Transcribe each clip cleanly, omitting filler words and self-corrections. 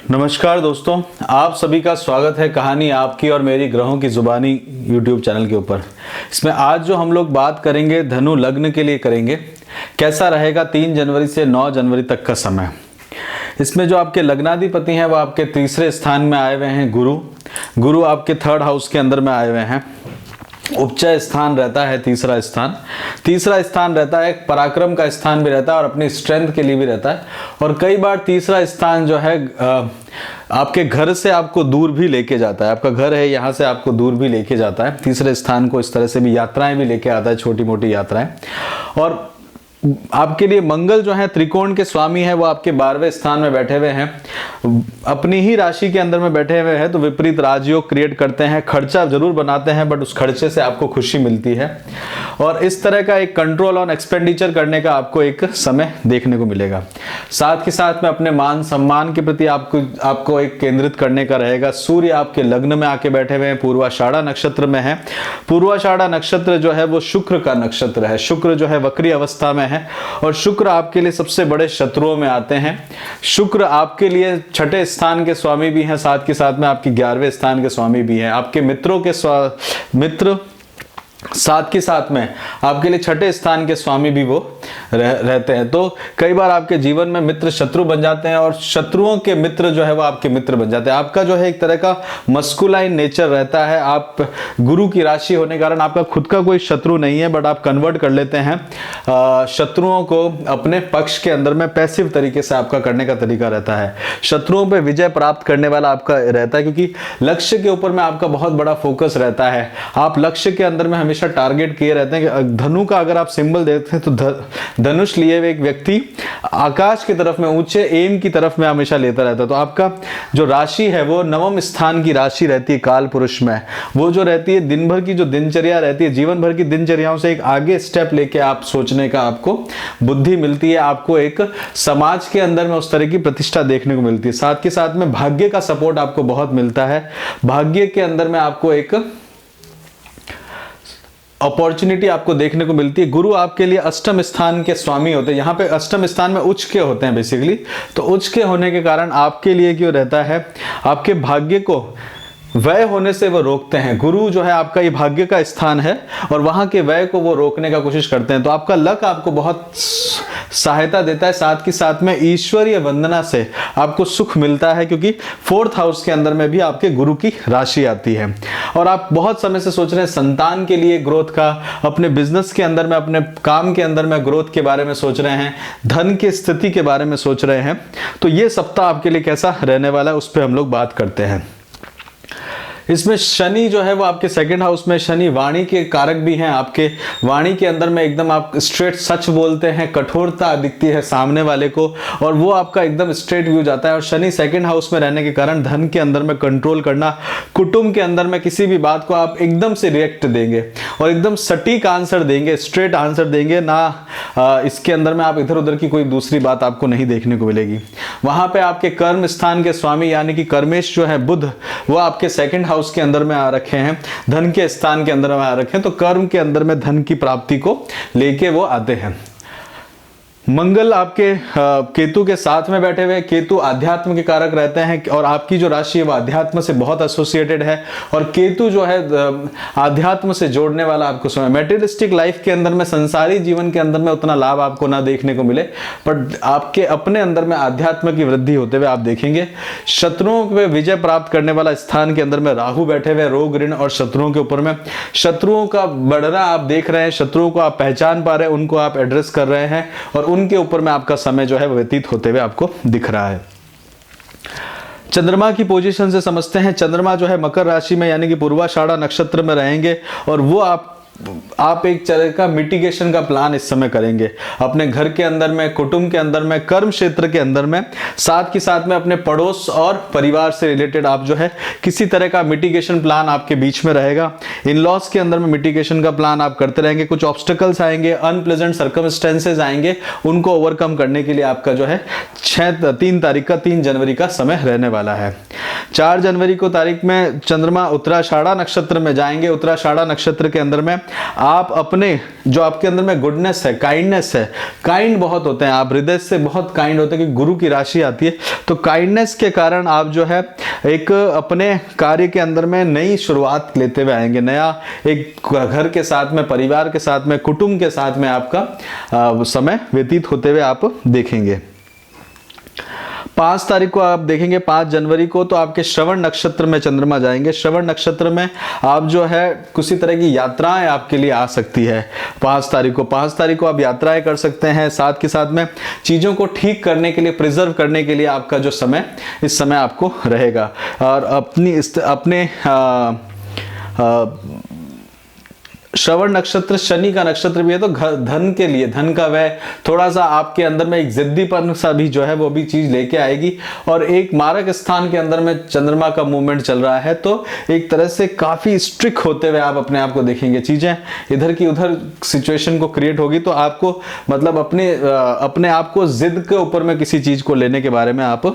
नमस्कार दोस्तों, आप सभी का स्वागत है कहानी आपकी और मेरी ग्रहों की जुबानी यूट्यूब चैनल के ऊपर। इसमें आज जो हम लोग बात करेंगे धनु लग्न के लिए करेंगे, कैसा रहेगा 3 जनवरी से 9 जनवरी तक का समय। इसमें जो आपके लग्नाधिपति हैं वो आपके तीसरे स्थान में आए हुए हैं गुरु आपके 3rd हाउस के अंदर में आए हुए हैं। उपचय स्थान रहता है तीसरा स्थान रहता है, पराक्रम का स्थान भी रहता है और अपनी स्ट्रेंथ के लिए भी रहता है। और कई बार तीसरा स्थान जो है आपके घर से आपको दूर भी लेके जाता है। आपका घर है, यहाँ से आपको दूर भी लेके जाता है। तीसरे स्थान को इस तरह से भी यात्राएं भी लेके आता है, छोटी मोटी यात्राएं। और आपके लिए मंगल जो है त्रिकोण के स्वामी है, वो आपके 12वें स्थान में बैठे हुए हैं, अपनी ही राशि के अंदर में बैठे हुए हैं। तो विपरीत राजयोग क्रिएट करते हैं, खर्चा जरूर बनाते हैं बट उस खर्चे से आपको खुशी मिलती है। और इस तरह का एक कंट्रोल ऑन एक्सपेंडिचर करने का आपको एक समय देखने को मिलेगा। साथ के साथ में अपने मान सम्मान के प्रति आपको एक केंद्रित करने का रहेगा। सूर्य आपके लग्न में आके बैठे हुए हैं, पूर्वाषाढ़ा नक्षत्र में है। पूर्वाषाढ़ा नक्षत्र जो है वो शुक्र का नक्षत्र है। शुक्र जो है वक्री अवस्था में है और शुक्र आपके लिए सबसे बड़े शत्रुओं में आते हैं। शुक्र आपके लिए 6ठे स्थान के स्वामी भी हैं, साथ के साथ में आपके 11वें स्थान के स्वामी भी हैं। आपके मित्रों के मित्र साथ के साथ में आपके लिए 6ठे स्थान के स्वामी भी वो रहते हैं। तो कई बार आपके जीवन में मित्र शत्रु बन जाते हैं और शत्रुओं के मित्र जो है वो आपके मित्र बन जाते हैं। आपका जो है एक तरह का मस्कुलाइन नेचर रहता है। आप गुरु की राशि होने के कारण आपका खुद का कोई शत्रु नहीं है, बट आप कन्वर्ट कर लेते हैं शत्रुओं को अपने पक्ष के अंदर में। पैसिव तरीके से आपका करने का तरीका रहता है। शत्रुओं पर विजय प्राप्त करने वाला आपका रहता है, क्योंकि लक्ष्य के ऊपर में आपका बहुत बड़ा फोकस रहता है। आप लक्ष्य के अंदर में हमेशा टारगेट किए रहते हैं कि धनु का अगर आप सिंबल देखते हैं तो धनुष लिए हुए एक व्यक्ति आकाश की तरफ में, ऊंचे एम की तरफ में हमेशा लेता रहता है। तो आपका जो राशि है वो 9वें स्थान की राशि रहती है काल पुरुष में। वो जो रहती है दिन भर की जो दिनचर्या रहती है, जीवन भर की दिनचर्याओं से एक आगे स्टेप लेके आप सोचने का आपको बुद्धि मिलती है। आपको एक समाज के अंदर में उस तरह की प्रतिष्ठा देखने को मिलती है। साथ के साथ में भाग्य का सपोर्ट आपको बहुत मिलता है। भाग्य के अंदर में आपको एक अपॉर्चुनिटी आपको देखने को मिलती है। गुरु आपके लिए 8वें स्थान के स्वामी होते हैं। यहाँ पे 8वें स्थान में उच्च के होते हैं बेसिकली। तो उच्च के होने के कारण आपके लिए क्यों रहता है, आपके भाग्य को व्यय होने से वो रोकते हैं। गुरु जो है आपका ये भाग्य का स्थान है और वहां के व्यय को वो रोकने का कोशिश करते हैं। तो आपका लक आपको बहुत सहायता देता है। साथ के साथ में ईश्वरीय वंदना से आपको सुख मिलता है, क्योंकि 4th हाउस के अंदर में भी आपके गुरु की राशि आती है। और आप बहुत समय से सोच रहे हैं संतान के लिए ग्रोथ का, अपने बिजनेस के अंदर में, अपने काम के अंदर में ग्रोथ के बारे में सोच रहे हैं, धन की स्थिति के बारे में सोच रहे हैं। तो ये सप्ताह आपके लिए कैसा रहने वाला है उस पर हम लोग बात करते हैं। इसमें शनि जो है वो आपके 2nd हाउस में, शनि वाणी के कारक भी हैं। आपके वाणी के अंदर में एकदम आप स्ट्रेट सच बोलते हैं, कठोरता दिखती है सामने वाले को और वो आपका एकदम स्ट्रेट व्यू जाता है। और शनि 2nd हाउस में रहने के कारण धन के अंदर में कंट्रोल करना, कुटुंब के अंदर में किसी भी बात को आप एकदम से रिएक्ट देंगे और एकदम सटीक आंसर देंगे, स्ट्रेट आंसर देंगे ना। इसके अंदर में आप इधर उधर की कोई दूसरी बात आपको नहीं देखने को मिलेगी। वहां पे आपके कर्म स्थान के स्वामी यानी कि कर्मेश जो है बुध, वो आपके 2nd हाउस के अंदर में आ रखे हैं, धन के स्थान के अंदर में आ रखे हैं। तो कर्म के अंदर में धन की प्राप्ति को लेके वो आते हैं। मंगल आपके केतु के साथ में बैठे हुए। केतु आध्यात्म के कारक रहते हैं और आपकी जो राशि है वो आध्यात्म से बहुत एसोसिएटेड है। और केतु जो है आध्यात्म से जोड़ने वाला आपको समय। मेटेरियलिस्टिक लाइफ के अंदर में, संसारी जीवन के अंदर में उतना लाभ आपको ना देखने को मिले, बट आपके अपने अंदर में आध्यात्म की वृद्धि होते हुए आप देखेंगे। शत्रुओं पे विजय प्राप्त करने वाला स्थान के अंदर में राहु बैठे हुए, रोग ऋण और शत्रुओं के ऊपर में। शत्रुओं का बढ़ना आप देख रहे हैं, शत्रुओं को आप पहचान पा रहे हैं, उनको आप एड्रेस कर रहे हैं और उनके ऊपर में आपका समय जो है व्यतीत होते हुए आपको दिख रहा है। चंद्रमा की पोजीशन से समझते हैं। चंद्रमा जो है मकर राशि में यानी कि पूर्वाषाढ़ा नक्षत्र में रहेंगे और वो आप एक तरह का मिटिगेशन का प्लान इस समय करेंगे अपने घर के अंदर में, कुटुंब के अंदर में, कर्म क्षेत्र के अंदर में। साथ के साथ में अपने पड़ोस और परिवार से रिलेटेड आप जो है किसी तरह का मिटिगेशन प्लान आपके बीच में रहेगा। इन लॉस के अंदर में मिटिगेशन का प्लान आप करते रहेंगे। कुछ ऑब्स्टिकल्स आएंगे, अनप्लेजेंट सर्कमस्टेंसेज आएंगे, उनको ओवरकम करने के लिए आपका जो है 3 जनवरी का समय रहने वाला है। 4 जनवरी को तारीख में चंद्रमा उत्तराषाढ़ा नक्षत्र में जाएंगे। उत्तराषाढ़ा नक्षत्र के अंदर में आप अपने जो आपके अंदर में गुडनेस है, काइंडनेस है, काइंड बहुत होते हैं, आप हृदय से बहुत काइंड होते हैं कि गुरु की राशि आती है, तो काइंडनेस के कारण आप जो है एक अपने कार्य के अंदर में नई शुरुआत लेते हुए आएंगे। नया एक घर के साथ में, परिवार के साथ में, कुटुंब के साथ में आपका समय व्यतीत होते हुए आप देखेंगे। 5 तारीख को आप देखेंगे, 5 जनवरी को तो आपके श्रवण नक्षत्र में चंद्रमा जाएंगे। श्रवण नक्षत्र में आप जो है किसी तरह की यात्राएं आपके लिए आ सकती है। 5 तारीख को आप यात्राएं कर सकते हैं। साथ के साथ में चीज़ों को ठीक करने के लिए, प्रिजर्व करने के लिए आपका जो समय, इस समय आपको रहेगा। और अपने श्रवण नक्षत्र शनि का नक्षत्र भी है, तो धन के लिए, धन का व्यय, थोड़ा सा आपके अंदर में एक जिद्दीपन सा भी जो है वो भी चीज लेके आएगी। और एक मारक स्थान के अंदर में चंद्रमा का मूवमेंट चल रहा है, तो एक तरह से काफी स्ट्रिक्ट होते हुए आप अपने आप को देखेंगे। चीजें इधर की उधर सिचुएशन को क्रिएट होगी, तो आपको मतलब अपने आप को जिद के ऊपर में किसी चीज को लेने के बारे में आप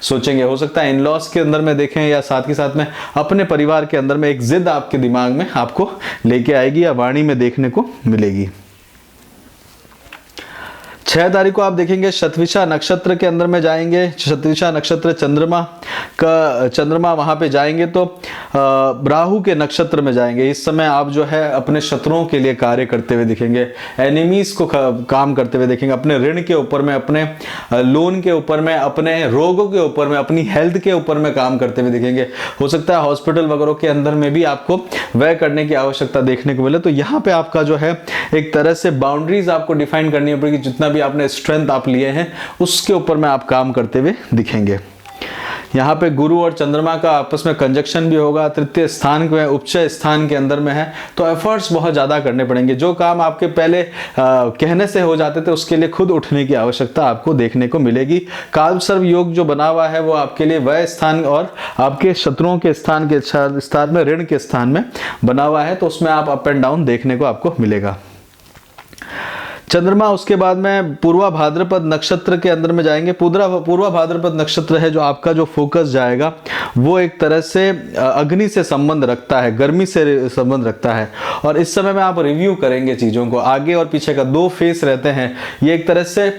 सोचेंगे। हो सकता है इन लॉस के अंदर में देखें, या साथ के साथ में अपने परिवार के अंदर में एक जिद आपके दिमाग में आपको लेके आएगी, वाणी में देखने को मिलेगी। 6 तारीख को आप देखेंगे शतविषा नक्षत्र के अंदर में जाएंगे। शतविषा नक्षत्र चंद्रमा वहां पे जाएंगे, तो राहु के नक्षत्र में जाएंगे। इस समय आप जो है अपने शत्रुओं के लिए कार्य करते हुए दिखेंगे, एनिमीज को काम करते हुए देखेंगे, अपने ऋण के ऊपर में, अपने लोन के ऊपर में, अपने रोगों के ऊपर में, अपनी हेल्थ के ऊपर में काम करते हुए दिखेंगे। हो सकता है हॉस्पिटल वगैरह के अंदर में भी आपको व्यय करने की आवश्यकता देखने को मिले। तो यहाँ पे आपका जो है एक तरह से बाउंड्रीज आपको डिफाइन करनी पड़ेगी। जितना भी आपने स्ट्रेंथ आप लिए हैं उसके ऊपर में आप काम करते हुए दिखेंगे। यहाँ पे गुरु और चंद्रमा का आपस में कंजक्शन भी होगा। तृतीय स्थान में, उपचय स्थान के अंदर में है, तो एफर्ट्स बहुत ज़्यादा करने पड़ेंगे। जो काम आपके पहले कहने से हो जाते थे, उसके लिए खुद उठने की आवश्यकता आपको देखने को मिलेगी। काल सर्व योग जो बना हुआ है वो आपके लिए व्यय स्थान और आपके शत्रुओं के स्थान में, ऋण के स्थान में बना हुआ है, तो उसमें आप अप एंड डाउन देखने को आपको मिलेगा। चंद्रमा उसके बाद में पूर्वा भाद्रपद नक्षत्र के अंदर में जाएंगे। पूर्वा भाद्रपद नक्षत्र है जो आपका जो फोकस जाएगा वो एक तरह से अग्नि से संबंध रखता है, गर्मी से संबंध रखता है। और इस समय में आप रिव्यू करेंगे चीज़ों को, आगे और पीछे का 2 फेस रहते हैं। ये एक तरह से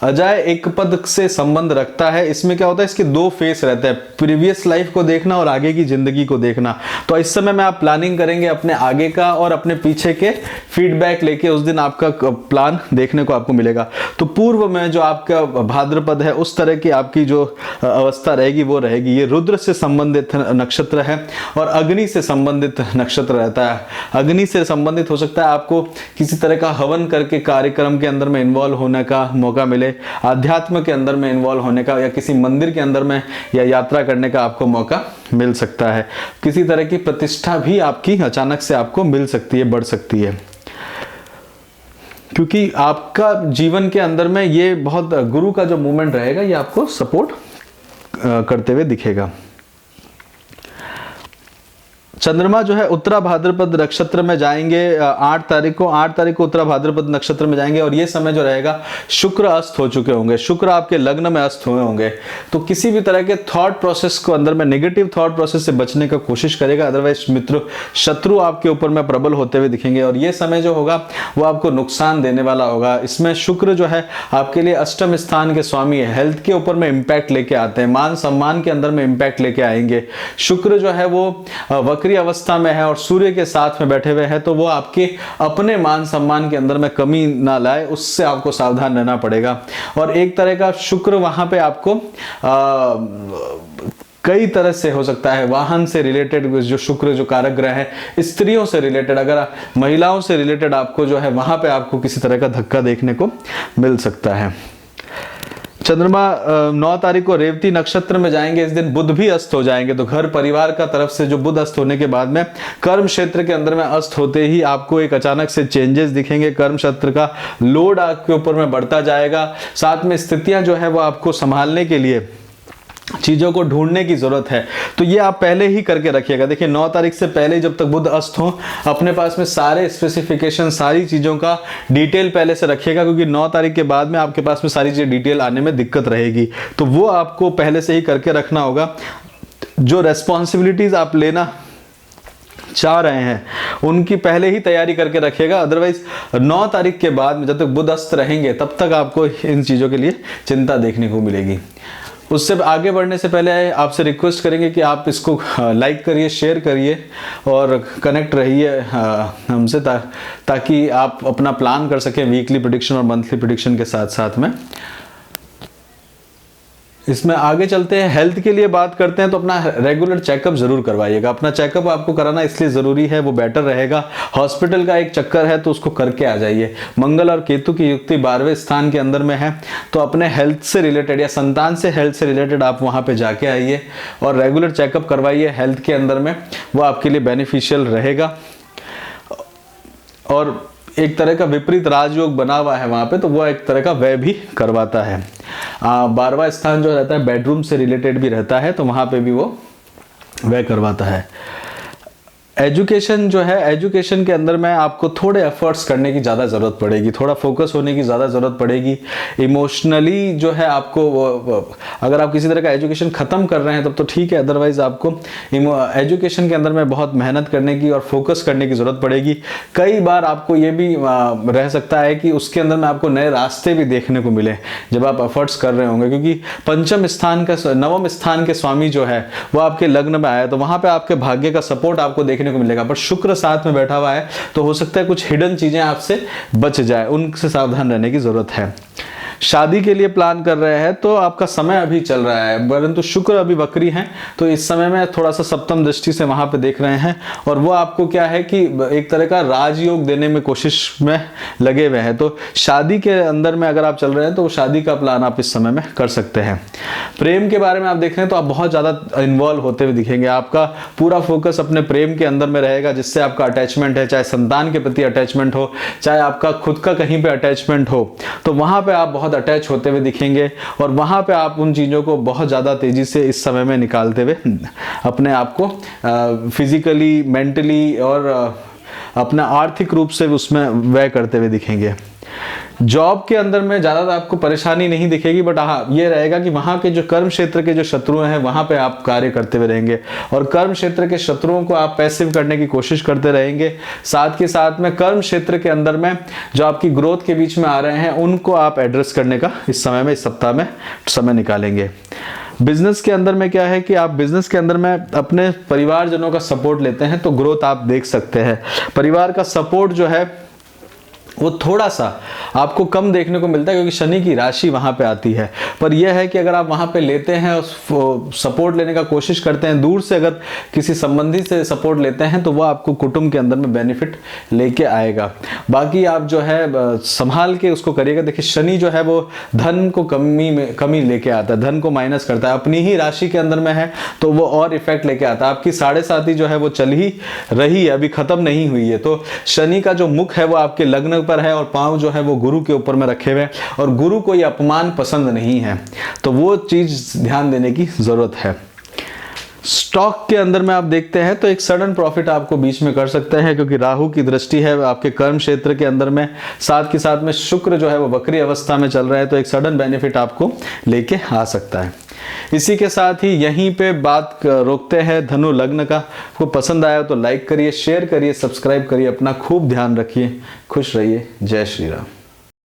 अजाय एक पद से संबंध रखता है। इसमें क्या होता है, इसके 2 फेस रहते हैं, प्रीवियस लाइफ को देखना और आगे की जिंदगी को देखना। तो इस समय में आप प्लानिंग करेंगे अपने आगे का और अपने पीछे के फीडबैक लेके, उस दिन आपका प्लान देखने को आपको मिलेगा। तो पूर्व में जो आपका भाद्रपद है, उस तरह की आपकी जो अवस्था रहेगी वो रहेगी। ये रुद्र से संबंधित नक्षत्र है और अग्नि से संबंधित नक्षत्र रहता है। अग्नि से संबंधित हो सकता है आपको किसी तरह का हवन करके कार्यक्रम के अंदर में इन्वॉल्व होने का मौका मिले, आध्यात्म के अंदर में इन्वॉल्व होने का, या किसी मंदिर के अंदर में या यात्रा करने का आपको मौका मिल सकता है। किसी तरह की प्रतिष्ठा भी आपकी अचानक से आपको मिल सकती है, बढ़ सकती है, क्योंकि आपका जीवन के अंदर में ये बहुत गुरु का जो मूवमेंट रहेगा ये आपको सपोर्ट करते हुए दिखेगा। चंद्रमा जो है उत्तरा भाद्रपद नक्षत्र में जाएंगे 8 तारीख को उत्तरा भाद्रपद नक्षत्र में जाएंगे। और ये समय जो रहेगा शुक्र अस्त हो चुके होंगे, शुक्र आपके लग्न में अस्त हुए होंगे। तो किसी भी तरह के थॉट प्रोसेस को अंदर में, नेगेटिव थॉट प्रोसेस से बचने का कोशिश करेगा, अदरवाइज शत्रु आपके ऊपर में प्रबल होते हुए दिखेंगे। और ये समय जो होगा वो आपको नुकसान देने वाला होगा। इसमें शुक्र जो है आपके लिए अष्टम स्थान के स्वामी है, हेल्थ के ऊपर में इंपैक्ट लेके आते हैं, मान सम्मान के अंदर में इंपैक्ट लेके आएंगे। शुक्र जो है वो वक्री अवस्था में है और सूर्य के साथ में बैठे हुए हैं, तो वो आपके अपने मान सम्मान के अंदर में कमी ना लाए, उससे आपको सावधान रहना पड़ेगा। और एक तरह का शुक्र वहां पे आपको कई तरह से हो सकता है, वाहन से रिलेटेड जो शुक्र जो कारक ग्रह है, स्त्रियों से रिलेटेड, अगर महिलाओं से रिलेटेड आपको जो है वहां पे आपको किसी तरह का धक्का देखने को मिल सकता है। चंद्रमा 9 तारीख को रेवती नक्षत्र में जाएंगे। इस दिन बुध भी अस्त हो जाएंगे, तो घर परिवार का तरफ से जो बुध अस्त होने के बाद में कर्म क्षेत्र के अंदर में अस्त होते ही आपको एक अचानक से चेंजेस दिखेंगे। कर्म क्षेत्र का लोड आपके ऊपर में बढ़ता जाएगा। साथ में स्थितियां जो है वो आपको संभालने के लिए चीज़ों को ढूंढने की ज़रूरत है। तो ये आप पहले ही करके रखिएगा। देखिए 9 तारीख से पहले जब तक बुध अस्त हो, अपने पास में सारे स्पेसिफिकेशन, सारी चीज़ों का डिटेल पहले से रखिएगा, क्योंकि 9 तारीख के बाद में आपके पास में सारी चीज़ें डिटेल आने में दिक्कत रहेगी। तो वो आपको पहले से ही करके रखना होगा। जो रेस्पॉन्सिबिलिटीज़ आप लेना चाह रहे हैं उनकी पहले ही तैयारी करके रखिएगा। अदरवाइज 9 तारीख के बाद में जब तक बुध अस्त रहेंगे तब तक आपको इन चीज़ों के लिए चिंता देखने को मिलेगी। उससे आगे बढ़ने से पहले आपसे रिक्वेस्ट करेंगे कि आप इसको लाइक करिए, शेयर करिए और कनेक्ट रहिए हमसे, ताकि आप अपना प्लान कर सकें वीकली प्रेडिक्शन और मंथली प्रेडिक्शन के साथ साथ में। इसमें आगे चलते हैं, हेल्थ के लिए बात करते हैं तो अपना रेगुलर चेकअप जरूर करवाइएगा। अपना चेकअप आपको कराना इसलिए ज़रूरी है, वो बेटर रहेगा। हॉस्पिटल का एक चक्कर है तो उसको करके आ जाइए। मंगल और केतु की युक्ति 12वें स्थान के अंदर में है, तो अपने हेल्थ से रिलेटेड या संतान से हेल्थ से रिलेटेड आप वहाँ पे जाके आइए और रेगुलर चेकअप करवाइए हेल्थ के अंदर में, वो आपके लिए बेनिफिशियल रहेगा। और एक तरह का विपरीत राजयोग बना हुआ है वहाँ पे, तो वो एक तरह का व्यय भी करवाता है। 12वां स्थान जो रहता है बेडरूम से रिलेटेड भी रहता है, तो वहाँ पे भी वो व्यय करवाता है। एजुकेशन जो है, एजुकेशन के अंदर में आपको थोड़े एफर्ट्स करने की ज़्यादा ज़रूरत पड़ेगी, थोड़ा फोकस होने की ज़्यादा ज़रूरत पड़ेगी। इमोशनली जो है आपको, अगर आप किसी तरह का एजुकेशन ख़त्म कर रहे हैं तब तो ठीक है, अदरवाइज़ आपको एजुकेशन के अंदर में बहुत मेहनत करने की और फोकस करने की ज़रूरत पड़ेगी। कई बार आपको ये भी रह सकता है कि उसके अंदर में आपको नए रास्ते भी देखने को मिले जब आप एफर्ट्स कर रहे होंगे, क्योंकि पंचम स्थान का, नवम स्थान के स्वामी जो है वो आपके लग्न में आया, तो वहाँ पर आपके भाग्य का सपोर्ट आपको देखने को मिलेगा। पर शुक्र साथ में बैठा हुआ है तो हो सकता है कुछ हिडन चीजें आपसे बच जाए, उनसे सावधान रहने की जरूरत है। शादी के लिए प्लान कर रहे हैं तो आपका समय अभी चल रहा है, परंतु शुक्र अभी वक्री हैं, तो इस समय में थोड़ा सा सप्तम दृष्टि से वहां पे देख रहे हैं, और वो आपको क्या है कि एक तरह का राजयोग देने में कोशिश में लगे हुए हैं। तो शादी के अंदर में अगर आप चल रहे हैं तो शादी का प्लान आप इस समय में कर सकते हैं। प्रेम के बारे में आप देख रहे हैं तो आप बहुत ज़्यादा इन्वॉल्व होते हुए दिखेंगे। आपका पूरा फोकस अपने प्रेम के अंदर में रहेगा, जिससे आपका अटैचमेंट है, चाहे संतान के प्रति अटैचमेंट हो, चाहे आपका खुद का कहीं पे अटैचमेंट हो, तो वहां पे आप बहुत अटैच होते हुए दिखेंगे और वहां पे आप उन चीज़ों को बहुत ज़्यादा तेज़ी से इस समय में निकालते हुए अपने आप को फिजिकली, मेंटली और अपना आर्थिक रूप से उसमें व्यय करते हुए दिखेंगे। जॉब के अंदर में ज़्यादा आपको परेशानी नहीं दिखेगी, बट हाँ ये रहेगा कि वहाँ के जो कर्म क्षेत्र के जो शत्रु हैं वहाँ पे आप कार्य करते हुए रहेंगे और कर्म क्षेत्र के शत्रुओं को आप पैसिव करने की कोशिश करते रहेंगे। साथ के साथ में कर्म क्षेत्र के अंदर में जो आपकी ग्रोथ के बीच में आ रहे हैं उनको आप एड्रेस करने का इस समय में, इस सप्ताह में समय निकालेंगे। बिजनेस के अंदर में क्या है कि आप बिजनेस के अंदर में अपने परिवारजनों का सपोर्ट लेते हैं तो ग्रोथ आप देख सकते हैं। परिवार का सपोर्ट जो है वो थोड़ा सा आपको कम देखने को मिलता है, क्योंकि शनि की राशि वहाँ पे आती है। पर यह है कि अगर आप वहाँ पे लेते हैं और सपोर्ट लेने का कोशिश करते हैं, दूर से अगर किसी संबंधी से सपोर्ट लेते हैं तो वो आपको कुटुंब के अंदर में बेनिफिट लेके आएगा। बाकी आप जो है संभाल के उसको करिएगा। देखिए शनि जो है वो धन को कमी लेके आता है, धन को माइनस करता है। अपनी ही राशि के अंदर में है तो वो और इफेक्ट लेके आता है। आपकी 7.5 जो है वो चल ही रही है, अभी खत्म नहीं हुई है। तो शनि का जो मुख है वो आपके लग्न पर है और पांव जो है वो गुरु के ऊपर में रखे हुए, और गुरु को ये अपमान पसंद नहीं है, तो वो चीज ध्यान देने की जरूरत है। स्टॉक के अंदर में आप देखते हैं तो एक सडन प्रॉफिट आपको बीच में कर सकते हैं, क्योंकि राहु की दृष्टि है आपके कर्म क्षेत्र के अंदर में, साथ के साथ में शुक्र जो है वो वक्री अवस्था में चल रहा है, तो एक सडन बेनिफिट आपको लेके आ सकता है। इसी के साथ ही यहीं पे बात रोकते हैं धनु लग्न का। आपको पसंद आया तो लाइक करिए, शेयर करिए, सब्सक्राइब करिए, अपना खूब ध्यान रखिए, खुश रहिए। जय श्री राम।